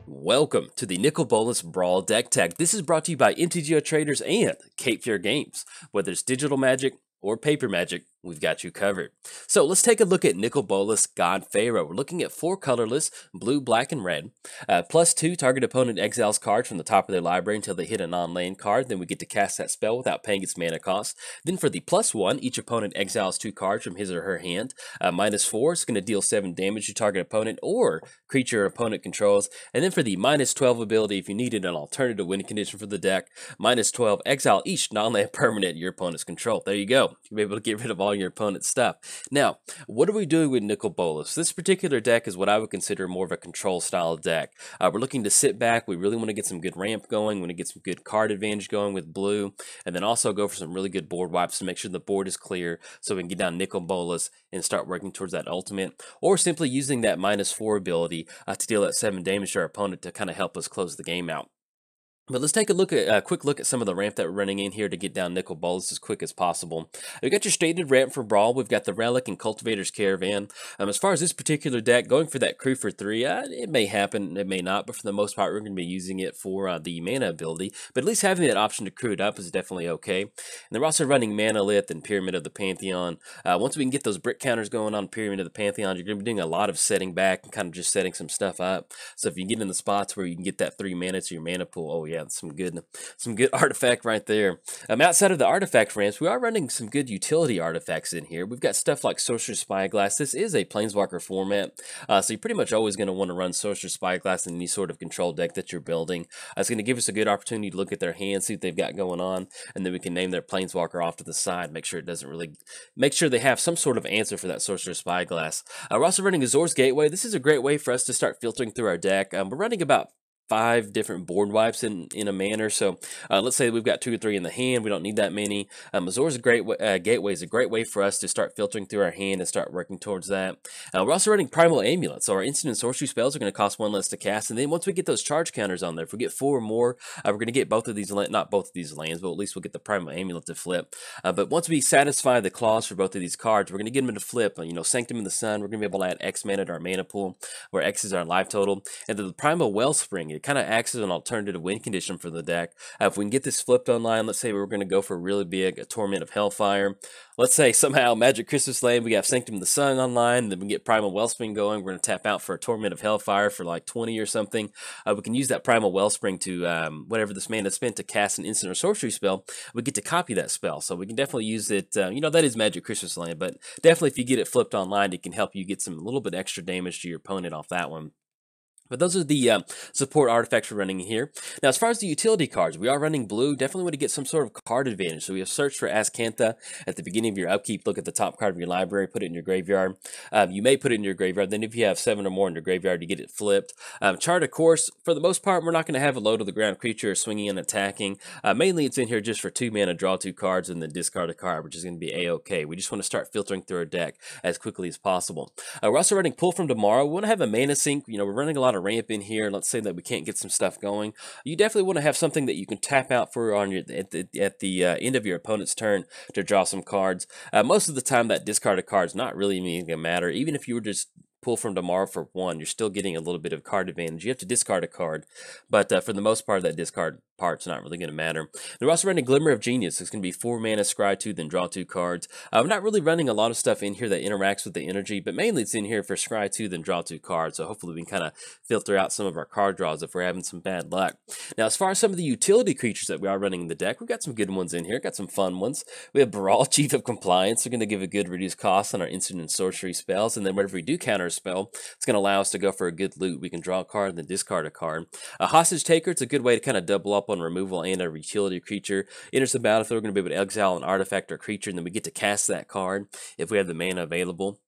Welcome to the Nicol Bolas Brawl Deck Tech. This is brought to you by MTGO Traders and Cape Fear Games. Whether it's digital magic or paper magic, we've got you covered. So let's take a look at Nicol Bolas God-Pharaoh. We're looking at 4 colorless, blue, black, and red. +2, target opponent exiles cards from the top of their library until they hit a non-land card. Then we get to cast that spell without paying its mana cost. Then for the +1, each opponent exiles 2 cards from his or her hand. -4, it's going to deal 7 damage to target opponent or creature your opponent controls. And then for the -12 ability, if you needed an alternative win condition for the deck, -12, exile each non-land permanent your opponent's control. There you go. You'll be able to get rid of all your opponent's stuff. Now, what are we doing with Nicol Bolas? This particular deck is what I would consider more of a control style deck. We're looking to sit back. We really want to get some good ramp going. We want to get some good card advantage going with blue, and then also go for some really good board wipes to make sure the board is clear so we can get down Nicol Bolas and start working towards that ultimate, or simply using that -4 ability to deal that 7 damage to our opponent to kind of help us close the game out. But let's take a quick look at some of the ramp that we're running in here to get down Nicol Bolas as quick as possible. We've got your stated ramp for Brawl. We've got the Relic and Cultivator's Caravan. As far as this particular deck, going for that crew for 3, it may happen, it may not, but for the most part, we're going to be using it for the mana ability. But at least having that option to crew it up is definitely okay. And then we're also running Mana Lith and Pyramid of the Pantheon. Once we can get those brick counters going on Pyramid of the Pantheon, you're going to be doing a lot of setting back and kind of just setting some stuff up. So if you get in the spots where you can get that 3 mana to your mana pool, oh yeah, some good artifact right there. Outside of the artifact ramps, we are running some good utility artifacts in here. We've got stuff like Sorcerer's Spyglass. This is a Planeswalker format, so you're pretty much always going to want to run Sorcerer's Spyglass in any sort of control deck that you're building. It's going to give us a good opportunity to look at their hands, see what they've got going on, and then we can name their Planeswalker off to the side, make sure they have some sort of answer for that Sorcerer's Spyglass. We're also running Azor's Gateway. This is a great way for us to start filtering through our deck. We're running about 5 different board wipes in a manner. So let's say we've got 2 or 3 in the hand. We don't need that many. Azor's Gateway is a great way for us to start filtering through our hand and start working towards that. We're also running Primal Amulet. So our instant and sorcery spells are going to cost 1 less to cast. And then once we get those charge counters on there, if we get 4 or more, we're going to get both of these, not both of these lands, but at least we'll get the Primal Amulet to flip. But once we satisfy the clause for both of these cards, we're going to get them to flip. Sanctum in the Sun, we're going to be able to add X mana to our mana pool, where X is our life total. And then the Primal Wellspring, it kind of acts as an alternative win condition for the deck. If we can get this flipped online, let's say we're going to go for really big, a Torment of Hellfire. Let's say somehow Magic Christmas Land, we have Sanctum of the Sun online, then we get Primal Wellspring going. We're going to tap out for a Torment of Hellfire for like 20 or something. We can use that Primal Wellspring to, whatever this mana is spent to cast an instant or sorcery spell, we get to copy that spell. So we can definitely use it, that is Magic Christmas Land, but definitely if you get it flipped online, it can help you get a little bit extra damage to your opponent off that one. But those are the support artifacts we're running here. Now, as far as the utility cards, we are running blue. Definitely want to get some sort of card advantage. So we have Search for Azcanta at the beginning of your upkeep. Look at the top card of your library, put it in your graveyard. You may put it in your graveyard. Then if you have 7 or more in your graveyard, you get it flipped. Chart of Course, for the most part, we're not going to have a low to the ground creature or swinging and attacking. Mainly it's in here just for 2 mana, draw 2 cards, and then discard a card, which is going to be A-OK. We just want to start filtering through our deck as quickly as possible. We're also running Pull from Tomorrow. We want to have a mana sink. We're running a lot of ramp in here. Let's say that we can't get some stuff going. You definitely want to have something that you can tap out for on at the end of your opponent's turn to draw some cards. Most of the time, that discarded card is not really going to matter. Even if you were just Pull from Tomorrow for 1, you're still getting a little bit of card advantage. You have to discard a card, but for the most part, that discard part's not really going to matter. They're also running Glimmer of Genius. It's going to be 4 mana, scry 2, then draw 2 cards. We're not really running a lot of stuff in here that interacts with the energy, but mainly it's in here for scry 2, then draw 2 cards. So hopefully we can kind of filter out some of our card draws if we're having some bad luck. Now, as far as some of the utility creatures that we are running in the deck, we've got some good ones in here. Got some fun ones. We have Brawl, Chief of Compliance. We're going to give a good reduced cost on our instant and sorcery spells, and then whenever we do counter a spell, it's going to allow us to go for a good loot. We can draw a card and then discard a card. A Hostage Taker, it's a good way to kind of double up on removal and a utility creature. Enters the battlefield, we're going to be able to exile an artifact or creature, and then we get to cast that card if we have the mana available.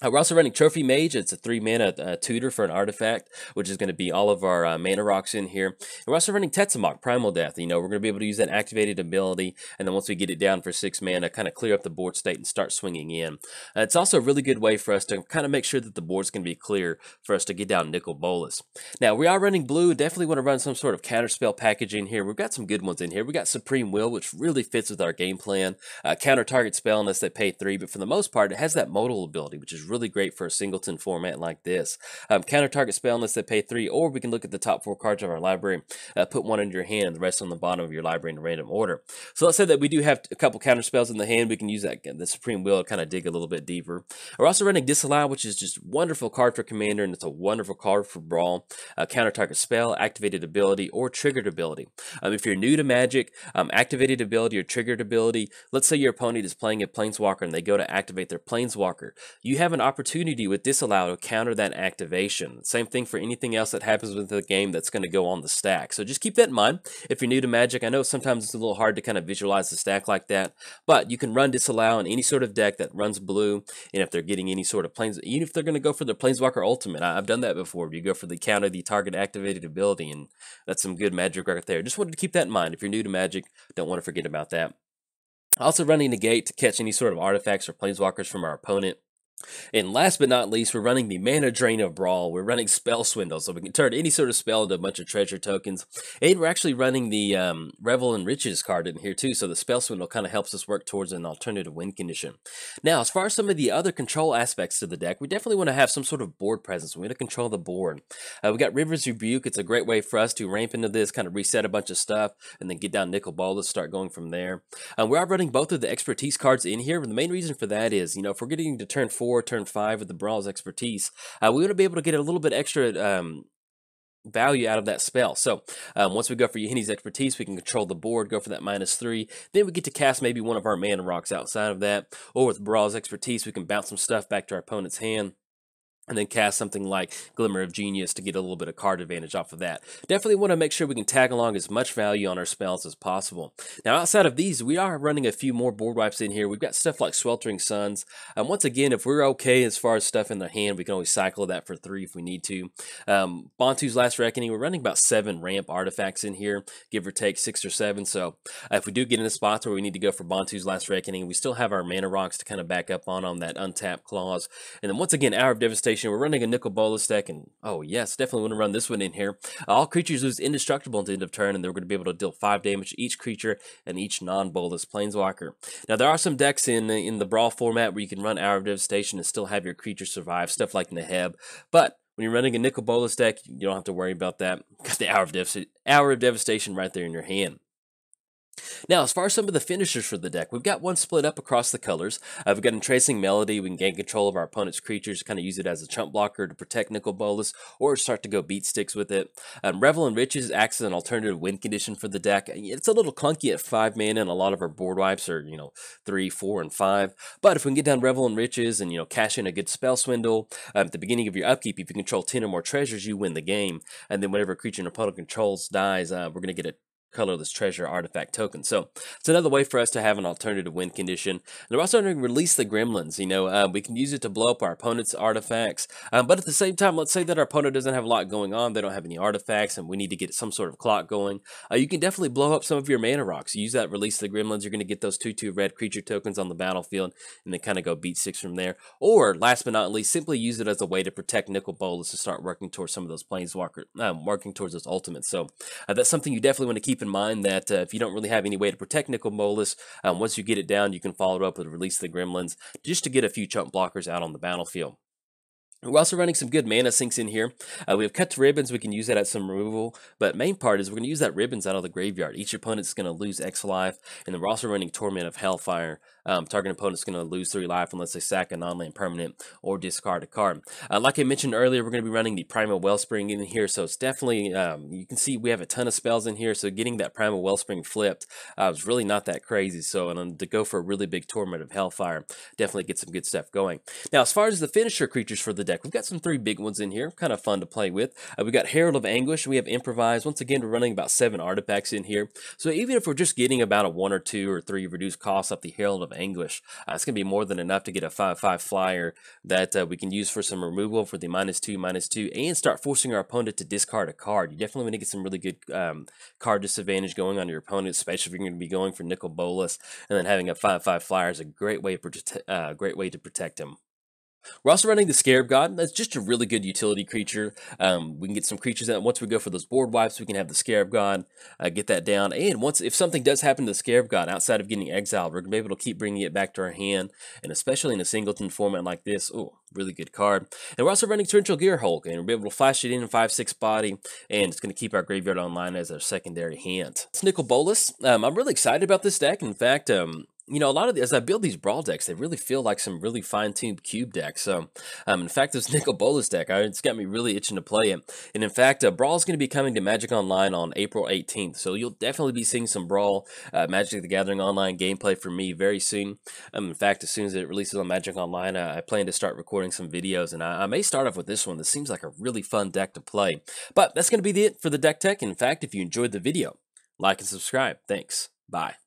We're also running Trophy Mage. It's a 3 mana tutor for an artifact, which is going to be all of our mana rocks in here. And we're also running Tetsamok, Primal Death. You know, we're going to be able to use that activated ability, and then once we get it down for 6 mana, kind of clear up the board state and start swinging in. It's also a really good way for us to kind of make sure that the board's going to be clear for us to get down Nicol Bolas. Now, we are running blue. Definitely want to run some sort of counterspell package in here. We've got some good ones in here. We got Supreme Will, which really fits with our game plan. Counter target spell unless they pay 3, but for the most part, it has that modal ability, which is really great for a singleton format like this. Counter target spell unless they pay 3, or we can look at the top 4 cards of our library, put one into your hand, and the rest on the bottom of your library in random order. So let's say that we do have a couple counter spells in the hand. We can use that the Supreme Will to kind of dig a little bit deeper. We're also running Disallow, which is just a wonderful card for Commander, and it's a wonderful card for Brawl. Counter target spell, activated ability, or triggered ability. If you're new to Magic, activated ability or triggered ability, let's say your opponent is playing a Planeswalker and they go to activate their Planeswalker. You have an opportunity with Disallow to counter that activation. Same thing for anything else that happens with the game that's going to go on the stack. So just keep that in mind if you're new to Magic. I know sometimes it's a little hard to kind of visualize the stack like that, but you can run Disallow in any sort of deck that runs blue, and if they're getting any sort of planes, even if they're going to go for the Planeswalker Ultimate, I've done that before. You go for the counter the target activated ability, and that's some good Magic right there. Just wanted to keep that in mind. If you're new to Magic, don't want to forget about that. Also running Negate to catch any sort of artifacts or Planeswalkers from our opponent. And last but not least, we're running the Mana Drain of Brawl. We're running Spell Swindle, so we can turn any sort of spell into a bunch of treasure tokens. And we're actually running the Revel in Riches card in here too, so the Spell Swindle kind of helps us work towards an alternative win condition. Now, as far as some of the other control aspects to the deck, we definitely want to have some sort of board presence. We want to control the board. We got River's Rebuke. It's a great way for us to ramp into this, kind of reset a bunch of stuff, and then get down Nicol Bolas, start going from there. We are running both of the expertise cards in here, and the main reason for that is, you know, if we're getting to turn 4, turn 5 with the Brawl's expertise, we want to be able to get a little bit extra value out of that spell. So once we go for Yahenni's expertise, we can control the board, go for that -3. Then we get to cast maybe one of our mana rocks outside of that, or with Brawl's expertise, we can bounce some stuff back to our opponent's hand, and then cast something like Glimmer of Genius to get a little bit of card advantage off of that. Definitely want to make sure we can tag along as much value on our spells as possible. Now, outside of these, we are running a few more board wipes in here. We've got stuff like Sweltering Suns. Once again, if we're okay as far as stuff in the hand, we can always cycle that for 3 if we need to. Bantu's Last Reckoning, we're running about 7 ramp artifacts in here, give or take 6 or 7. So if we do get in a spot where we need to go for Bantu's Last Reckoning, we still have our mana rocks to kind of back up on that untapped clause. And then once again, Hour of Devastation. We're running a Nicol Bolas deck, and oh yes, definitely want to run this one in here. All creatures lose indestructible until the end of turn, and they're going to be able to deal 5 damage to each creature and each non-Bolas Planeswalker. Now, there are some decks in the Brawl format where you can run Hour of Devastation and still have your creature survive, stuff like Neheb, but when you're running a Nicol Bolas deck, you don't have to worry about that. Got the Hour of Devastation right there in your hand. Now, as far as some of the finishers for the deck, we've got one split up across the colors. We've got Entracing Melody. We can gain control of our opponent's creatures, kind of use it as a chump blocker to protect Nicol Bolas, or start to go beat sticks with it. Revel in Riches acts as an alternative win condition for the deck. It's a little clunky at 5 mana, and a lot of our board wipes are, 3, 4, and 5. But if we can get down Revel in Riches and, cash in a good Spell Swindle, at the beginning of your upkeep, if you control 10 or more treasures, you win the game. And then whenever a creature an opponent controls dies, we're going to get a colorless treasure artifact token. So it's another way for us to have an alternative win condition. And we're also going to release the gremlins. We can use it to blow up our opponent's artifacts. But at the same time, let's say that our opponent doesn't have a lot going on. They don't have any artifacts, and we need to get some sort of clock going. You can definitely blow up some of your mana rocks. Use that release the gremlins. You're going to get those 2/2 red creature tokens on the battlefield, and then kind of go beat sticks from there. Or last but not least, simply use it as a way to protect Nicol Bolas to start working towards some of those planeswalkers, working towards those ultimates. So that's something you definitely want to keep in mind, that if you don't really have any way to protect Nicol Bolas, once you get it down, you can follow it up with Release the Gremlins, just to get a few chump blockers out on the battlefield. We're also running some good mana sinks in here. We have Cut to Ribbons. We can use that at some removal, but main part is we're going to use that Ribbons out of the graveyard. Each opponent's going to lose X life, and then we're also running Torment of Hellfire. Target opponent's going to lose 3 life unless they sack a non-land permanent or discard a card. Like I mentioned earlier, we're going to be running the Primal Wellspring in here, so it's definitely, you can see we have a ton of spells in here, so getting that Primal Wellspring flipped was really not that crazy. So and to go for a really big Torment of Hellfire, definitely get some good stuff going. Now, as far as the finisher creatures for the deck, deck. We've got some 3 big ones in here, kind of fun to play with. We got Herald of Anguish, we have Improvise. Once again, we're running about 7 artifacts in here. So even if we're just getting about a 1 or 2 or 3 reduced costs off the Herald of Anguish, it's going to be more than enough to get a 5/5 flyer that we can use for some removal for the -2/-2 and start forcing our opponent to discard a card. You definitely want to get some really good card disadvantage going on your opponent, especially if you're going to be going for Nicol Bolas, and then having a 5/5 flyer is a great way to protect him. We're also running the Scarab God. That's just a really good utility creature. We can get some creatures that once we go for those board wipes, we can have the Scarab God, get that down. And if something does happen to the Scarab God outside of getting exiled, we're going to be able to keep bringing it back to our hand. And especially in a singleton format like this, oh, really good card. And we're also running Torrential Gear Hulk, and we'll be able to flash it in 5/6 body, and it's going to keep our graveyard online as our secondary hand. It's Nicol Bolas. I'm really excited about this deck. In fact, you know, a lot of as I build these Brawl decks, they really feel like some really fine-tuned cube decks. So, in fact, this Nicol Bolas deck, it's got me really itching to play it. And in fact, Brawl is going to be coming to Magic Online on April 18th. So you'll definitely be seeing some Brawl Magic the Gathering Online gameplay from me very soon. In fact, as soon as it releases on Magic Online, I plan to start recording some videos. And I may start off with this one. This seems like a really fun deck to play. But that's going to be it for the deck tech. In fact, if you enjoyed the video, like and subscribe. Thanks. Bye.